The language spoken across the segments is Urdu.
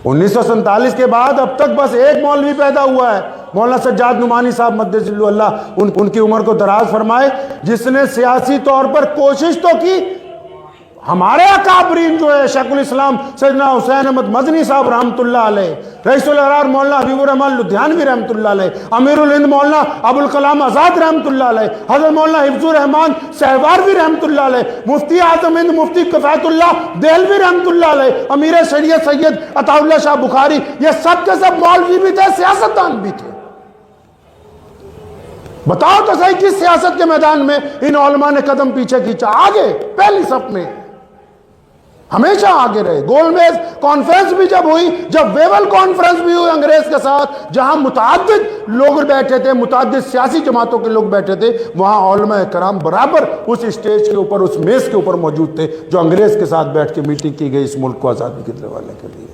1947 کے بعد اب تک بس ایک مولوی پیدا ہوا ہے، مولانا سجاد نعمانی صاحب مدث اللہ ان کی عمر کو دراز فرمائے، جس نے سیاسی طور پر کوشش تو کی۔ ہمارے اکابرین جو ہے شیخ الاسلام سیدنا حسین احمد مدنی صاحب رحمۃ اللہ علیہ، رئیس الارار مولانا حبیب الرحمان لدھیانوی رحمۃ اللہ علیہ، امیر الہند مولانا ابوالکلام آزاد رحمۃ اللہ علیہ، حضرت مولانا حفظ الرحمان سہواروی رحمۃ اللہ علیہ، مفتی اعظم ہند مفتی کفایت اللہ دہلوی رحمۃ اللہ علیہ، امیر شریعت سید عطا اللہ شاہ بخاری، یہ سب کے سب مولوی بھی تھے، سیاستدان بھی تھے۔ بتاؤ تو صحیح کس سیاست کے میدان میں ان علماء نے قدم پیچھے کھینچا؟ آگے پہلی صف میں ہمیشہ آگے رہے۔ گول میز کانفرنس بھی جب ہوئی، جب ویول کانفرنس بھی ہوئی انگریز کے ساتھ، جہاں متعدد لوگ بیٹھے تھے، متعدد سیاسی جماعتوں کے لوگ بیٹھے تھے، وہاں علماء کرام برابر اس اسٹیج کے اوپر، اس میز کے اوپر موجود تھے جو انگریز کے ساتھ بیٹھ کے میٹنگ کی گئی اس ملک کو آزادی دلوانے کے لیے۔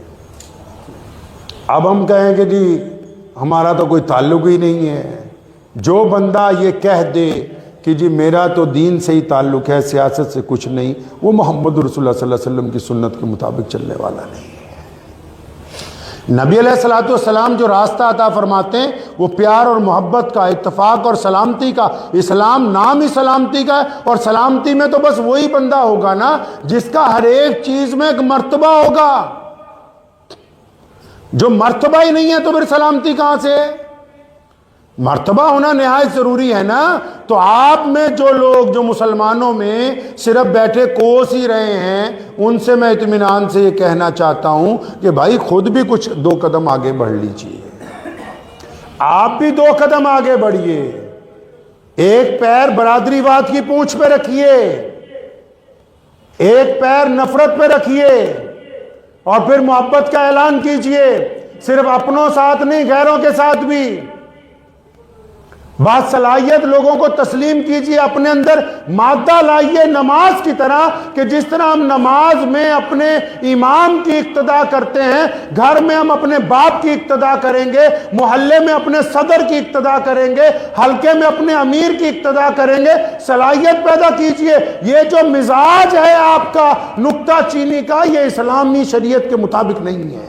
اب ہم کہیں کہ جی ہمارا تو کوئی تعلق ہی نہیں ہے۔ جو بندہ یہ کہہ دے کہ جی میرا تو دین سے ہی تعلق ہے، سیاست سے کچھ نہیں، وہ محمد رسول اللہ صلی اللہ علیہ وسلم کی سنت کے مطابق چلنے والا نہیں ہے۔ نبی علیہ السلام جو راستہ عطا فرماتے ہیں وہ پیار اور محبت کا، اتفاق اور سلامتی کا۔ اسلام نام ہی سلامتی کا ہے، اور سلامتی میں تو بس وہی بندہ ہوگا نا جس کا ہر ایک چیز میں ایک مرتبہ ہوگا۔ جو مرتبہ ہی نہیں ہے تو پھر سلامتی کہاں سے ہے؟ مرتبہ ہونا نہایت ضروری ہے نا۔ تو آپ میں جو لوگ جو مسلمانوں میں صرف بیٹھے کوس ہی رہے ہیں، ان سے میں اطمینان سے یہ کہنا چاہتا ہوں کہ بھائی خود بھی کچھ 2 قدم آگے بڑھ لیجئے، آپ بھی 2 قدم آگے بڑھیے۔ ایک پیر برادری واد کی پونچھ پہ رکھیے، ایک پیر نفرت پہ رکھیے، اور پھر محبت کا اعلان کیجئے، صرف اپنوں ساتھ نہیں، غیروں کے ساتھ بھی۔ بات صلاحیت لوگوں کو تسلیم کیجئے، اپنے اندر مادہ لائیے نماز کی طرح، کہ جس طرح ہم نماز میں اپنے امام کی اقتداء کرتے ہیں، گھر میں ہم اپنے باپ کی اقتداء کریں گے، محلے میں اپنے صدر کی اقتداء کریں گے، حلقے میں اپنے امیر کی اقتداء کریں گے۔ صلاحیت پیدا کیجئے۔ یہ جو مزاج ہے آپ کا نکتہ چینی کا، یہ اسلامی شریعت کے مطابق نہیں ہے۔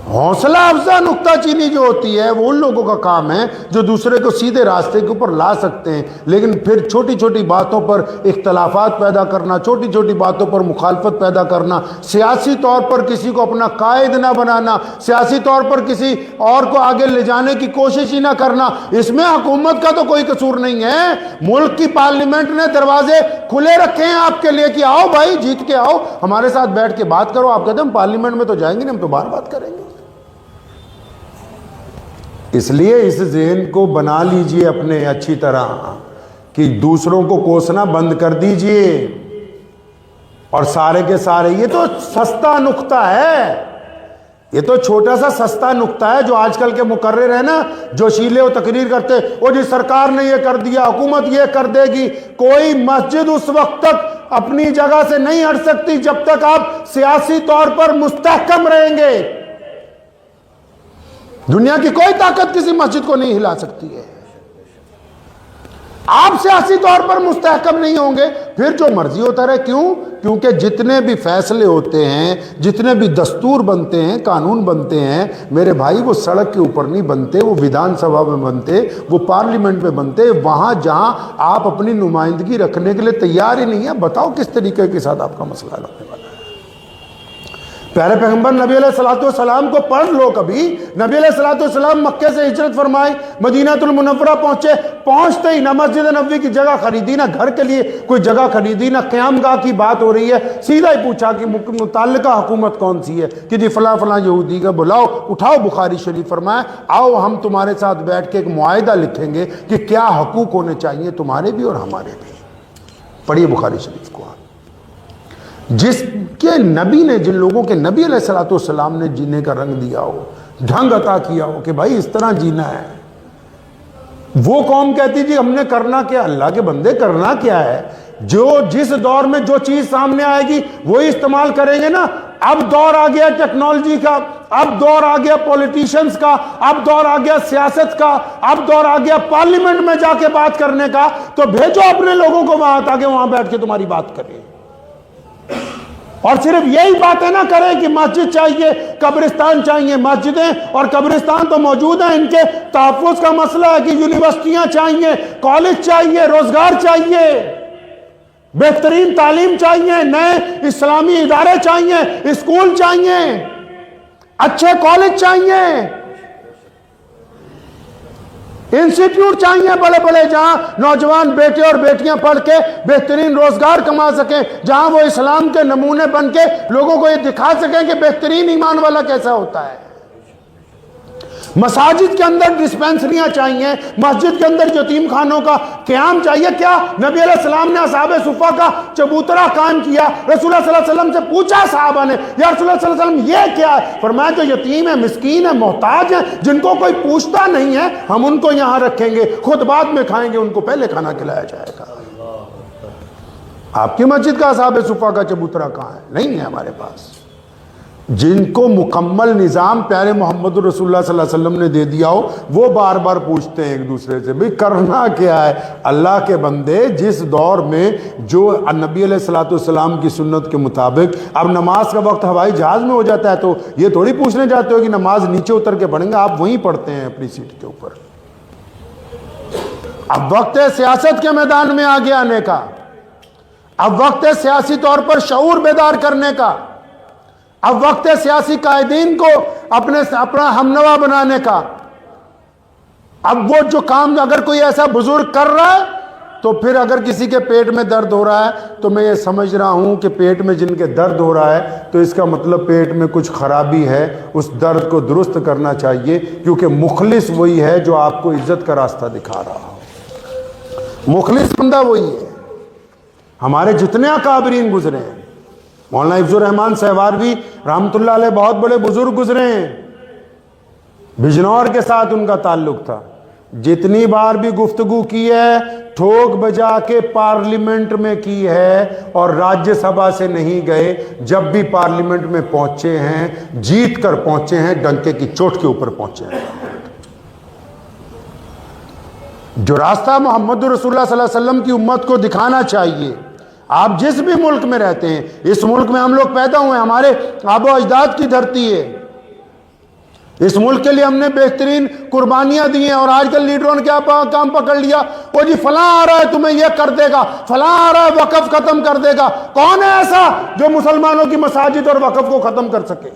حوصلہ افزا نکتہ چینی جو ہوتی ہے وہ ان لوگوں کا کام ہے جو دوسرے کو سیدھے راستے کے اوپر لا سکتے ہیں، لیکن پھر چھوٹی چھوٹی باتوں پر اختلافات پیدا کرنا، چھوٹی چھوٹی باتوں پر مخالفت پیدا کرنا، سیاسی طور پر کسی کو اپنا قائد نہ بنانا، سیاسی طور پر کسی اور کو آگے لے جانے کی کوشش ہی نہ کرنا، اس میں حکومت کا تو کوئی قصور نہیں ہے۔ ملک کی پارلیمنٹ نے دروازے کھلے رکھے ہیں آپ کے لیے کہ آؤ بھائی، جیت کے آؤ، ہمارے ساتھ بیٹھ کے بات کرو۔ آپ کہتے ہیں ہم پارلیمنٹ میں تو جائیں گے نہیں، ہم تو باہر بات کریں گے۔ اس لیے اس ذہن کو بنا لیجئے اپنے اچھی طرح کہ دوسروں کو کوسنا بند کر دیجئے، اور سارے کے سارے یہ تو سستا نکتہ ہے، یہ تو چھوٹا سا سستا نکتہ ہے جو آج کل کے مقرر ہیں نا، جو شیلے و تقریر کرتے، وہ جی سرکار نے یہ کر دیا، حکومت یہ کر دے گی۔ کوئی مسجد اس وقت تک اپنی جگہ سے نہیں ہٹ سکتی جب تک آپ سیاسی طور پر مستحکم رہیں گے۔ دنیا کی کوئی طاقت کسی مسجد کو نہیں ہلا سکتی ہے۔ آپ سیاسی طور پر مستحکم نہیں ہوں گے، پھر جو مرضی ہوتا رہے۔ کیوں؟ کیونکہ جتنے بھی فیصلے ہوتے ہیں، جتنے بھی دستور بنتے ہیں، قانون بنتے ہیں، میرے بھائی وہ سڑک کے اوپر نہیں بنتے، وہ ویدھان سبھا میں بنتے، وہ پارلیمنٹ میں بنتے، وہاں جہاں آپ اپنی نمائندگی رکھنے کے لیے تیار ہی نہیں ہے۔ بتاؤ کس طریقے کے ساتھ آپ کا مسئلہ رکھنے والا ہے؟ پیارے پیغمبر نبی علیہ السلام کو پڑھ لو کبھی۔ نبی علیہ السلام مکے سے ہجرت فرمائی، مدینہ المنورہ پہنچتے ہی نہ مسجد نبوی کی جگہ خریدی، نہ گھر کے لیے کوئی جگہ خریدی، نہ قیام گاہ کی بات ہو رہی ہے، سیدھا ہی پوچھا کہ متعلقہ حکومت کون سی ہے، کہ جی فلاں فلاں یہودی کا بلاؤ، اٹھاؤ بخاری شریف، فرمایا آؤ ہم تمہارے ساتھ بیٹھ کے ایک معاہدہ لکھیں گے کہ کیا حقوق ہونے چاہیے تمہارے بھی اور ہمارے بھی۔ پڑھیے بخاری شریف کو۔ جس کے نبی نے، جن لوگوں کے نبی علیہ السلام نے جینے کا رنگ دیا ہو، ڈھنگ عطا کیا ہو کہ بھائی اس طرح جینا ہے، وہ قوم کہتی جی ہم نے کرنا کیا؟ اللہ کے بندے کرنا کیا ہے؟ جو جس دور میں جو چیز سامنے آئے گی وہی استعمال کریں گے نا۔ اب دور آ گیا ٹیکنالوجی کا، اب دور آ گیا پولیٹیشنز کا، اب دور آ گیا سیاست کا، اب دور آ گیا پارلیمنٹ میں جا کے بات کرنے کا، تو بھیجو اپنے لوگوں کو وہاں تاکہ وہاں بیٹھ کے تمہاری بات کریں۔ اور صرف یہی باتیں نہ کریں کہ مسجد چاہیے، قبرستان چاہیے۔ مسجدیں اور قبرستان تو موجود ہیں، ان کے تحفظ کا مسئلہ ہے کہ یونیورسٹیاں چاہیے، کالج چاہیے، روزگار چاہیے، بہترین تعلیم چاہیے، نئے اسلامی ادارے چاہیے، اسکول چاہیے، اچھے کالج چاہیے، انسٹیٹیوٹ چاہیے بڑے بڑے، جہاں نوجوان بیٹے اور بیٹیاں پڑھ کے بہترین روزگار کما سکیں، جہاں وہ اسلام کے نمونے بن کے لوگوں کو یہ دکھا سکیں کہ بہترین ایمان والا کیسا ہوتا ہے۔ مساجد کے اندر ڈسپینسریاں چاہیے، مسجد کے اندر یتیم خانوں کا قیام چاہیے۔ کیا نبی علیہ السلام نے اصحاب صفہ کا چبوترا قائم کیا؟ رسول اللہ صلی اللہ علیہ وسلم سے پوچھا صحابہ نے، یا رسول اللہ صلی اللہ علیہ وسلم یہ کیا ہے؟ فرمایا جو یتیم ہے، مسکین ہے، محتاج ہے، جن کو کوئی پوچھتا نہیں ہے، ہم ان کو یہاں رکھیں گے، خود بعد میں کھائیں گے، ان کو پہلے کھانا کھلایا جائے گا۔ آپ کی مسجد کا اصحاب صفہ کا چبوترا کہاں ہے؟ نہیں ہے ہمارے پاس۔ جن کو مکمل نظام پیارے محمد رسول اللہ صلی اللہ علیہ وسلم نے دے دیا ہو، وہ بار بار پوچھتے ہیں ایک دوسرے سے بھئی کرنا کیا ہے؟ اللہ کے بندے، جس دور میں جو نبی علیہ السلام کی سنت کے مطابق اب نماز کا وقت ہوائی جہاز میں ہو جاتا ہے، تو یہ تھوڑی پوچھنے جاتے ہو کہ نماز نیچے اتر کے پڑھیں گے، آپ وہیں پڑھتے ہیں اپنی سیٹ کے اوپر۔ اب وقت ہے سیاست کے میدان میں آگے آنے کا، اب وقت ہے سیاسی طور پر شعور بیدار کرنے کا، اب وقت ہے سیاسی قائدین کو اپنا ہمنوا بنانے کا۔ اب وہ جو کام اگر کوئی ایسا بزرگ کر رہا ہے، تو پھر اگر کسی کے پیٹ میں درد ہو رہا ہے تو میں یہ سمجھ رہا ہوں کہ پیٹ میں جن کے درد ہو رہا ہے تو اس کا مطلب پیٹ میں کچھ خرابی ہے، اس درد کو درست کرنا چاہیے، کیونکہ مخلص وہی ہے جو آپ کو عزت کا راستہ دکھا رہا ہو۔ مخلص بندہ وہی ہے۔ ہمارے جتنے اکابرین گزرے ہیں، مولانا حفظ الرحمان سہواروی رحمۃ اللہ علیہ بہت بڑے بزرگ گزرے ہیں، بجنور کے ساتھ ان کا تعلق تھا، جتنی بار بھی گفتگو کی ہے ٹھوک بجا کے پارلیمنٹ میں کی ہے، اور راجیہ سبھا سے نہیں گئے، جب بھی پارلیمنٹ میں پہنچے ہیں جیت کر پہنچے ہیں، ڈنکے کی چوٹ کے اوپر پہنچے ہیں۔ جو راستہ محمد رسول اللہ صلی اللہ علیہ وسلم کی امت کو دکھانا چاہیے، آپ جس بھی ملک میں رہتے ہیں، اس ملک میں ہم لوگ پیدا ہوئے، ہمارے آبا و اجداد کی دھرتی ہے، اس ملک کے لیے ہم نے بہترین قربانیاں دی ہیں، اور آج کل لیڈروں نے کیا کام پکڑ لیا، وہ جی فلاں آ رہا ہے تمہیں یہ کر دے گا، فلاں آ رہا ہے وقف ختم کر دے گا۔ کون ہے ایسا جو مسلمانوں کی مساجد اور وقف کو ختم کر سکے؟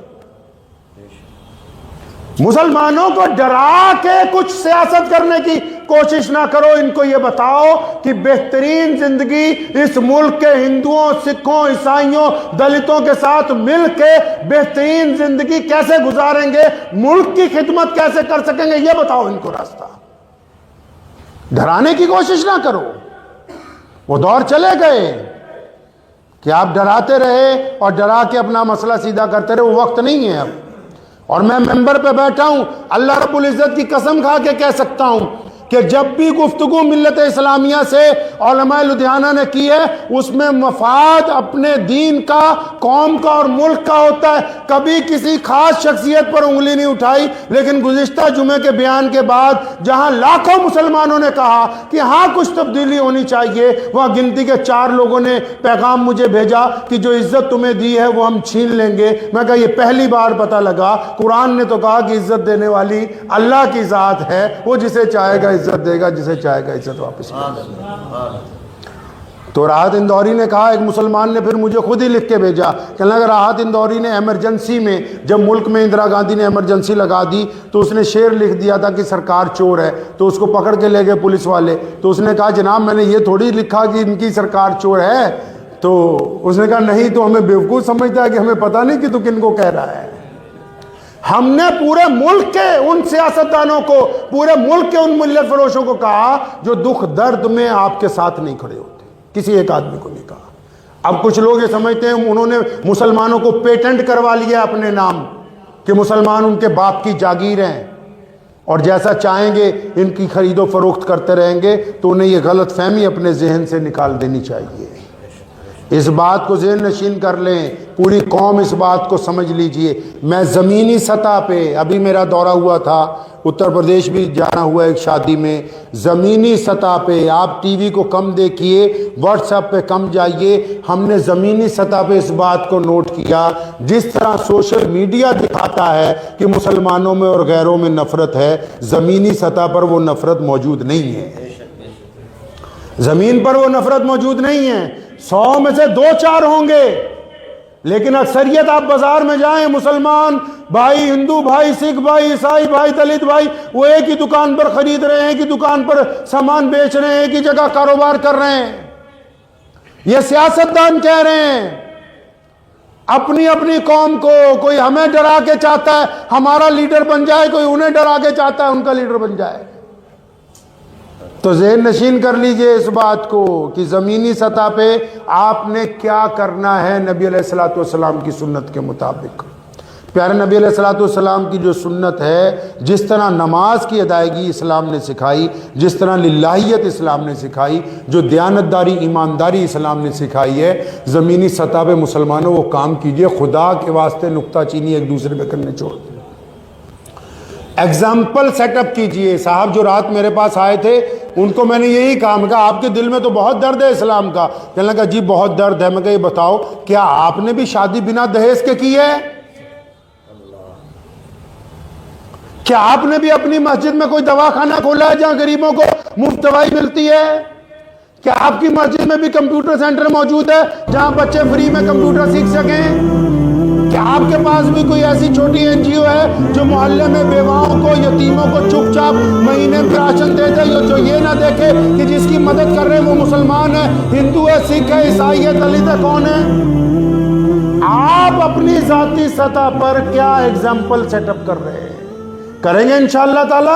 مسلمانوں کو ڈرا کے کچھ سیاست کرنے کی کوشش نہ کرو، ان کو یہ بتاؤ کہ بہترین زندگی اس ملک کے ہندوؤں، سکھوں، عیسائیوں، دلتوں کے ساتھ مل کے بہترین زندگی کیسے گزاریں گے، ملک کی خدمت کیسے کر سکیں گے، یہ بتاؤ ان کو راستہ۔ ڈرانے کی کوشش نہ کرو، وہ دور چلے گئے کہ آپ ڈراتے رہے اور ڈرا کے اپنا مسئلہ سیدھا کرتے رہے، وہ وقت نہیں ہے اب۔ اور میں ممبر پہ بیٹھا ہوں، اللہ رب العزت کی قسم کھا کے کہہ سکتا ہوں کہ جب بھی گفتگو ملت اسلامیہ سے علماء لدھیانہ نے کی ہے، اس میں مفاد اپنے دین کا، قوم کا اور ملک کا ہوتا ہے، کبھی کسی خاص شخصیت پر انگلی نہیں اٹھائی۔ لیکن گزشتہ جمعے کے بیان کے بعد جہاں لاکھوں مسلمانوں نے کہا کہ ہاں کچھ تبدیلی ہونی چاہیے، وہاں گنتی کے 4 لوگوں نے پیغام مجھے بھیجا کہ جو عزت تمہیں دی ہے وہ ہم چھین لیں گے۔ میں کہا یہ پہلی بار پتہ لگا، قرآن نے تو کہا کہ عزت دینے والی اللہ کی ذات ہے، وہ جسے چاہے گا عزت دے گا، جسے چاہے گا عزت واپس لے گا۔ تو راحت اندوری نے کہا، ایک مسلمان نے پھر مجھے خود ہی لکھ کے بھیجا کہ اگر راحت اندوری نے ایمرجنسی میں، جب ملک میں اندرا گاندھی نے ایمرجنسی لگا دی تو اس نے شعر لکھ دیا تھا کہ سرکار چور ہے، تو اس کو پکڑ کے لے گئے پولیس والے، تو اس نے کہا جناب میں نے یہ تھوڑی لکھا کہ ان کی سرکار چور ہے، تو اس نے کہا نہیں تو ہمیں بیوقوف سمجھتا ہے کہ ہمیں پتہ نہیں کہ تو کن کو کہہ رہا ہے۔ ہم نے پورے ملک کے ان سیاستدانوں کو، پورے ملک کے ان ملت فروشوں کو کہا جو دکھ درد میں آپ کے ساتھ نہیں کھڑے ہوتے، کسی ایک آدمی کو نہیں کہا۔ اب کچھ لوگ یہ سمجھتے ہیں انہوں نے مسلمانوں کو پیٹنٹ کروا لیا اپنے نام کہ مسلمان ان کے باپ کی جاگیر ہیں، اور جیسا چاہیں گے ان کی خرید و فروخت کرتے رہیں گے، تو انہیں یہ غلط فہمی اپنے ذہن سے نکال دینی چاہیے۔ اس بات کو ذہن نشین کر لیں، پوری قوم اس بات کو سمجھ لیجئے۔ میں زمینی سطح پہ، ابھی میرا دورہ ہوا تھا، اتر پردیش بھی جانا ہوا ایک شادی میں، زمینی سطح پہ آپ ٹی وی کو کم دیکھیے، واٹس ایپ پہ کم جائیے، ہم نے زمینی سطح پہ اس بات کو نوٹ کیا، جس طرح سوشل میڈیا دکھاتا ہے کہ مسلمانوں میں اور غیروں میں نفرت ہے، زمینی سطح پر وہ نفرت موجود نہیں ہے، زمین پر وہ نفرت موجود نہیں ہے۔ 100 میں سے 2-4 ہوں گے، لیکن اکثریت آپ بازار میں جائیں، مسلمان بھائی، ہندو بھائی، سکھ بھائی، عیسائی بھائی، دلت بھائی، وہ ایک ہی دکان پر خرید رہے ہیں، ایک ہی دکان پر سامان بیچ رہے ہیں، ایک ہی جگہ کاروبار کر رہے ہیں۔ یہ سیاستدان کہہ رہے ہیں اپنی اپنی قوم کو، کوئی ہمیں ڈرا کے چاہتا ہے ہمارا لیڈر بن جائے، کوئی انہیں ڈرا کے چاہتا ہے ان کا لیڈر بن جائے۔ تو ذہن نشین کر لیجئے اس بات کو کہ زمینی سطح پہ آپ نے کیا کرنا ہے نبی علیہ الصلوۃ والسلام کی سنت کے مطابق۔ پیارے نبی علیہ الصلوۃ والسلام کی جو سنت ہے، جس طرح نماز کی ادائیگی اسلام نے سکھائی، جس طرح للہیت اسلام نے سکھائی، جو دیانتداری ایمانداری اسلام نے سکھائی ہے، زمینی سطح پہ مسلمانوں وہ کام کیجئے، خدا کے واسطے نکتہ چینی ایک دوسرے پہ کرنے چھوڑ دیں۔ ایگزامپل سیٹ اپ کیجئے۔ صاحب جو رات میرے پاس آئے تھے ان کو میں نے یہی کہا، میں کہا آپ کے دل میں تو بہت درد ہے اسلام کا۔ کہنے لگا جی بہت درد ہے۔ میں کہا یہ بتاؤ کیا آپ نے بھی شادی بنا دہیز کے کی ہے؟ کیا آپ نے بھی اپنی مسجد میں کوئی دواخانہ کھولا ہے جہاں غریبوں کو مفت دوائی ملتی ہے؟ کیا آپ کی مسجد میں بھی کمپیوٹر سینٹر موجود ہے جہاں بچے فری میں کمپیوٹر سیکھ سکیں؟ کیا آپ کے پاس بھی کوئی ایسی چھوٹی این جی او ہے جو محلے میں بیواؤں کو، یتیموں کو چپ چاپ مہینے میں راشن دے دے، جو یہ نہ دیکھے کہ جس کی مدد کر رہے ہیں وہ مسلمان ہے، ہندو ہے، سکھ ہے، عیسائی ہے، دلت ہے، کون ہے؟ آپ اپنی ذاتی سطح پر کیا ایگزامپل سیٹ اپ کر رہے ہیں؟ کریں گے انشاءاللہ تعالی۔